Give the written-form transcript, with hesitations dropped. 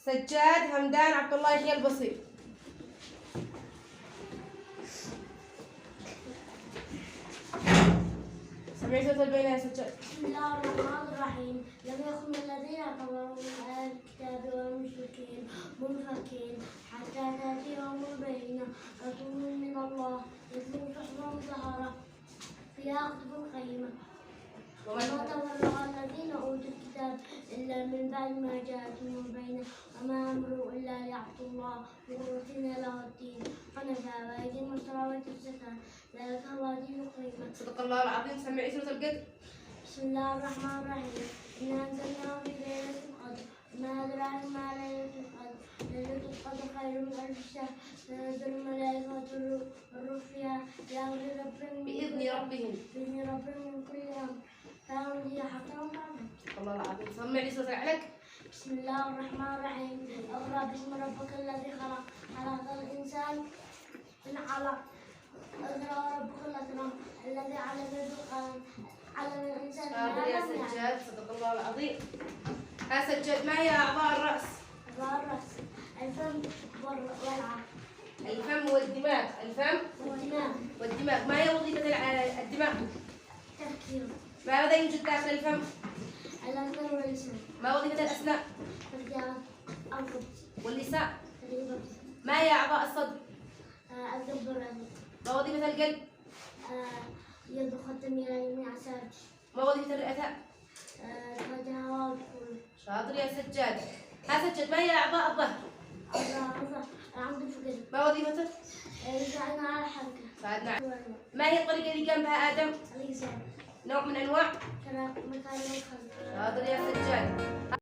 سجاد همدان عبد الله يحيى البصير. سمعي صوت البينة يا سجاد. بسم الله الرحمن الرحيم. لم يكن الذين كفروا من أهل الكتاب والمشركين منفكين حتى تأتيهم البينة رسول من الله يتلو صحبا مطهرة فيها كتب قيمة. وما تفرق الذين أوتوا الكتاب إلا من بعد ما جاءتهم البينة وما أمروا إلا ليعبدوا الله مخلصين له الدين حنفاء ويقيموا الصلاة ويؤتوا الزكاة ذلك هو دين القيمة. صدق الله العظيم. سمعي سورة القدر. بسم الله الرحمن الرحيم. إنا أنزلناه في ليلة القدر وما أدراك ما ليلة القدر ليلة القدر خير من ألف شهر تنزل الملائكة والروح فيها بإذن ربهم من كل أمر كانوا هي حقا وطعما. صدق الله العظيم. سمعي سورة العلق. بسم الله الرحمن الرحيم. اقرأ باسم ربك الذي خلق خلق الإنسان من علق اقرأ ربك الأكرم الذي علم بالقلم علم الإنسان ما شاطر يا لم يعلم. سجاد. صدق الله العظيم. ها سجاد، ما هي أعضاء الرأس؟ أعضاء الرأس الفم والعقل. الفم والدماغ. الفم والدماغ. ما هي وظيفة الدماغ؟ تفكير. ماذا يوجد داخل الفم؟ الأذن واللسان. ما وظيفة الأسنان؟ الجهاز الأنف. واللسان. الإبط. ما هي أعضاء الصدر؟ القلب والرئة. ما وظيفة القلب؟ يضخ الدم إلى جميع أعصابه. ما وظيفة الرئتين؟ إخراج الهواء والدخول. شاطر يا سجاد. ها سجاد، ما هي أعضاء الظهر؟ العمود الفقري. ما وظيفته؟ يساعدنا على الحركة. ساعدنا. ما هي الطريقة اللي قام بها آدم؟ اليسار. نوع من أنواع؟ مكان الخلق. شاطر يا سجاد.